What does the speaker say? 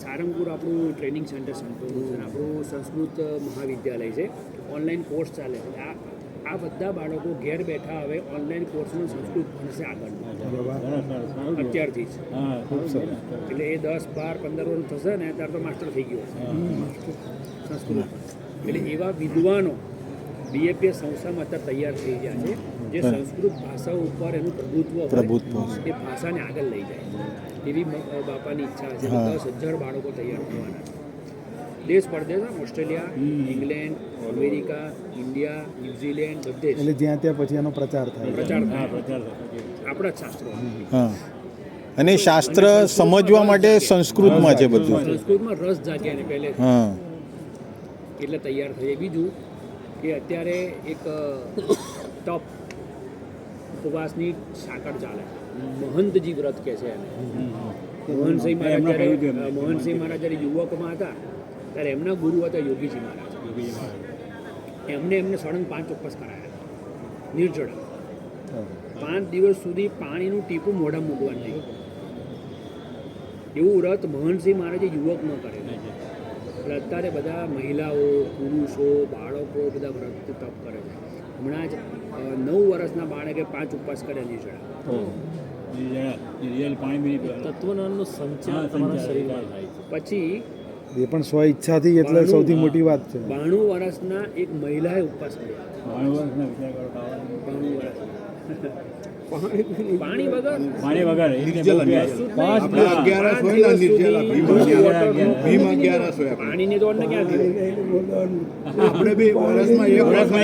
સારંગપુર આપણું training centre સંતોષ છે, આપણું સંસ્કૃત મહાવિદ્યાલય છે, ઓનલાઈન કોર્સ ચાલે છે. આ બધા બાળકો ઘેર બેઠા હવે ઓનલાઈન કોર્સમાં સંસ્કૃત ભણશે આગળ અત્યારથી જ. એટલે એ 10, 12, 15 વર્ષ થશે ને ત્યારે તો માસ્ટર થઈ ગયો સંસ્કૃત. એટલે એવા વિદ્વાનો બીએપીએસ સંસ્થામાં અત્યારે તૈયાર થઈ ગયા છે જે સંસ્કૃત ભાષા ઉપર એનું પ્રભુત્વ એ ભાષાને આગળ લઈ જાય એવી બાપાની ઈચ્છા છે. 10,000 બાળકો તૈયાર થવાના છે. દેશ પરદેશ, Australia, England, America, India, New Zealand, બધે એટલે જ્યાં ત્યાં પછી એનો પ્રચાર થાય આપણા જ શાસ્ત્રો. અને શાસ્ત્ર સમજવા માટે સંસ્કૃતમાં છે બધું. સંસ્કૃતમાં રસ જાગ્યા ને પહેલે એટલે તૈયાર થઈ. બીજું કે અત્યારે એક તપ ઉપવાસની સાકર ચાલે, મહંતજી વ્રત કહે છે એને. મોહનસિંહ મહારાજ જ્યારે યુવકમાં હતા ત્યારે એમના ગુરુ હતા યોગીજી મહારાજ. એમને સળંગ 5 ઉપવાસ કરાયા નિર્જળા. 5 દિવસ સુધી પાણીનું ટીપું મોઢા મૂકવાનું નહીં. એવું વ્રત મોહનસિંહ મહારાજે યુવકમાં કરેલું. એટલે અત્યારે બધા મહિલાઓ, પુરુષો, બાળકો બધા વ્રત તપ કરે છે. હમણાં જ 9 વર્ષના બાળકે 5 ઉપવાસ કર્યા નિર્જળા. તત્વજ્ઞાનનું સંચાર તમારા શરીરમાં થાય છે. પછી એ પણ સ્વ ઈચ્છાથી, એટલે સૌથી મોટી વાત છે. 92 વર્ષના એક મહિલાએ ઉપવાસ કર્યા. 92 વર્ષ પાણી વગર પાણીની તો અન્ન ક્યાંથી? આપણે બી વર્ષમાં 1 વર્ષમાં